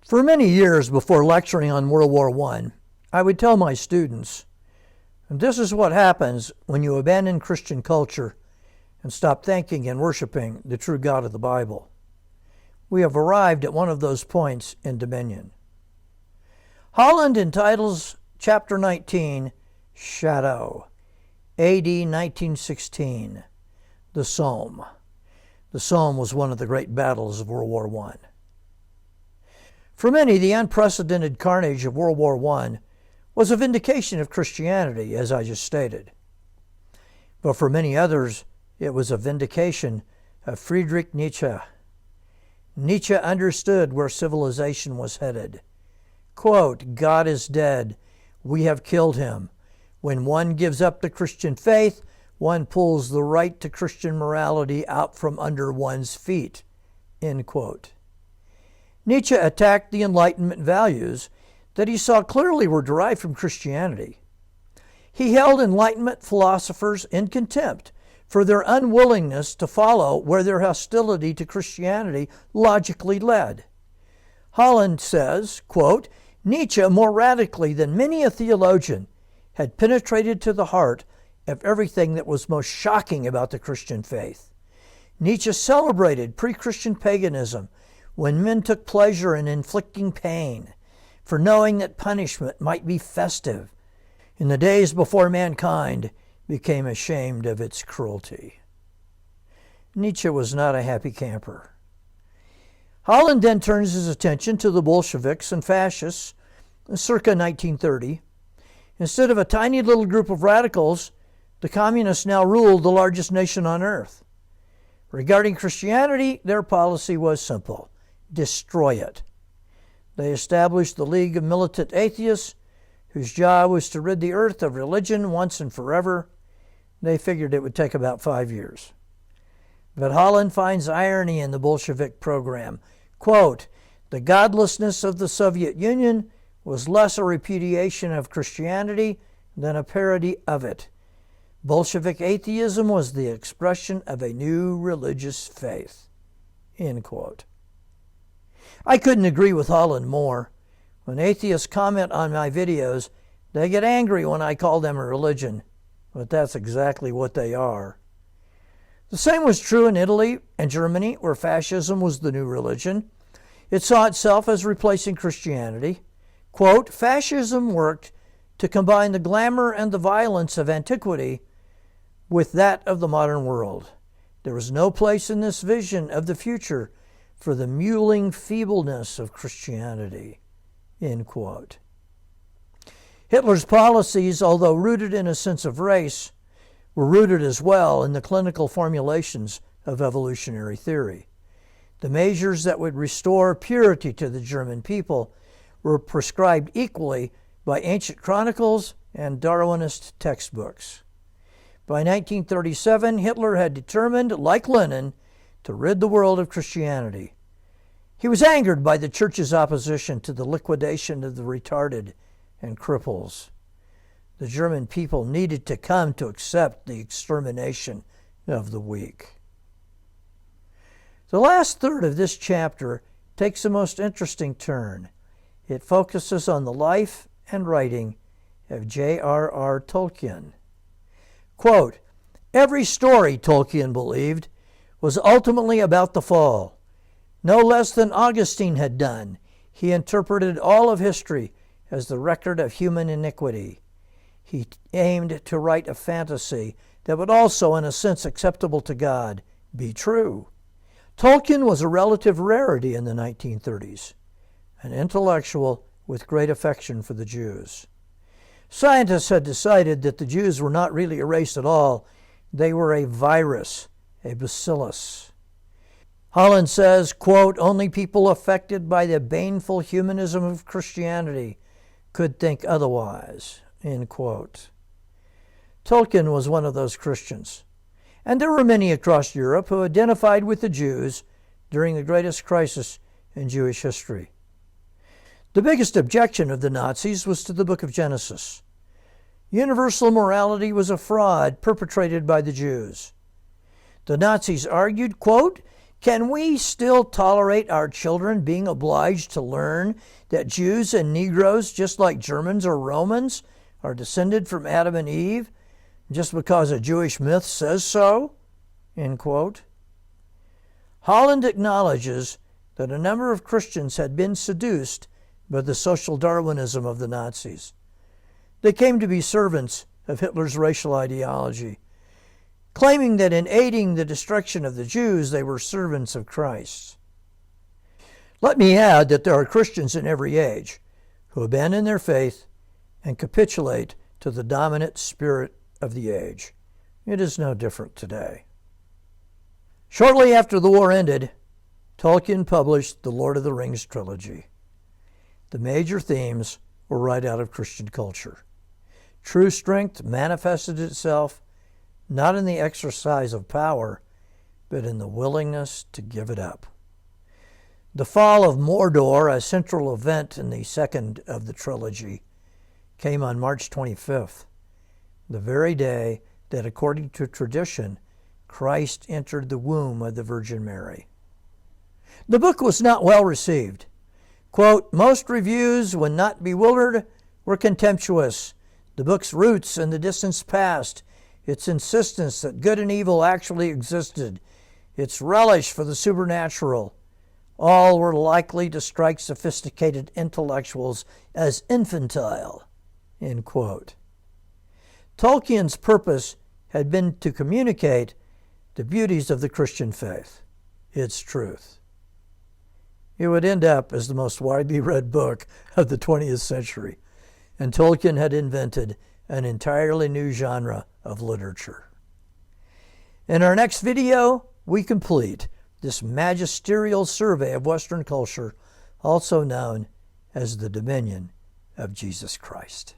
For many years before lecturing on World War I would tell my students, this is what happens when you abandon Christian culture and stop thanking and worshiping the true God of the Bible. We have arrived at one of those points in dominion. Holland entitles Chapter 19, Shadow, AD 1916, the Somme. The Somme was one of the great battles of World War I. For many, the unprecedented carnage of World War I was a vindication of Christianity, as I just stated. But for many others, it was a vindication of Friedrich Nietzsche. Nietzsche understood where civilization was headed. Quote, God is dead. We have killed him. When one gives up the Christian faith, one pulls the right to Christian morality out from under one's feet. End quote. Nietzsche attacked the Enlightenment values that he saw clearly were derived from Christianity. He held Enlightenment philosophers in contempt for their unwillingness to follow where their hostility to Christianity logically led. Holland says, quote, Nietzsche, more radically than many a theologian, had penetrated to the heart of everything that was most shocking about the Christian faith. Nietzsche celebrated pre-Christian paganism when men took pleasure in inflicting pain, for knowing that punishment might be festive in the days before mankind became ashamed of its cruelty. Nietzsche was not a happy camper. Holland then turns his attention to the Bolsheviks and Fascists circa 1930. Instead of a tiny little group of radicals, the communists now ruled the largest nation on earth. Regarding Christianity, their policy was simple: destroy it. They established the League of Militant Atheists, whose job was to rid the earth of religion once and forever. They figured it would take about 5 years. But Holland finds irony in the Bolshevik program. Quote, the godlessness of the Soviet Union was less a repudiation of Christianity than a parody of it. Bolshevik atheism was the expression of a new religious faith. End quote. I couldn't agree with Holland more. When atheists comment on my videos, they get angry when I call them a religion, but that's exactly what they are. The same was true in Italy and Germany, where fascism was the new religion. It saw itself as replacing Christianity. Quote, fascism worked to combine the glamour and the violence of antiquity with that of the modern world. There was no place in this vision of the future for the mewling feebleness of Christianity. End quote. Hitler's policies, although rooted in a sense of race, were rooted as well in the clinical formulations of evolutionary theory. The measures that would restore purity to the German people were prescribed equally by ancient chronicles and Darwinist textbooks. By 1937, Hitler had determined, like Lenin, to rid the world of Christianity. He was angered by the church's opposition to the liquidation of the retarded and cripples. The German people needed to come to accept the extermination of the weak. The last third of this chapter takes a most interesting turn. It focuses on the life and writing of JRR Tolkien. Quote, every story, Tolkien believed, was ultimately about the fall. No less than Augustine had done, he interpreted all of history as the record of human iniquity. He aimed to write a fantasy that would also, in a sense acceptable to God, be true. Tolkien was a relative rarity in the 1930s, an intellectual with great affection for the Jews. Scientists had decided that the Jews were not really a race at all. They were a virus, a bacillus. Holland says, quote, only people affected by the baneful humanism of Christianity could think otherwise, end quote. Tolkien was one of those Christians, and there were many across Europe who identified with the Jews during the greatest crisis in Jewish history. The biggest objection of the Nazis was to the book of Genesis. Universal morality was a fraud perpetrated by the Jews. The Nazis argued, quote, Can we still tolerate our children being obliged to learn that Jews and Negroes, just like Germans or Romans, are descended from Adam and Eve just because a Jewish myth says so? End quote. Holland acknowledges that a number of Christians had been seduced by the social Darwinism of the Nazis. They came to be servants of Hitler's racial ideology, claiming that in aiding the destruction of the Jews, they were servants of Christ. Let me add that there are Christians in every age who abandon their faith and capitulate to the dominant spirit of the age. It is no different today. Shortly after the war ended, Tolkien published the Lord of the Rings trilogy. The major themes were right out of Christian culture. True strength manifested itself not in the exercise of power, but in the willingness to give it up. The fall of Mordor, a central event in the second of the trilogy, came on March 25th, the very day that, according to tradition, Christ entered the womb of the Virgin Mary. The book was not well received. Quote, most reviews, when not bewildered, were contemptuous. The book's roots in the distant past, its insistence that good and evil actually existed, its relish for the supernatural, all were likely to strike sophisticated intellectuals as infantile. End quote. Tolkien's purpose had been to communicate the beauties of the Christian faith, its truth. It would end up as the most widely read book of the 20th century, and Tolkien had invented an entirely new genre of literature. In our next video, we complete this magisterial survey of Western culture, also known as the dominion of Jesus Christ.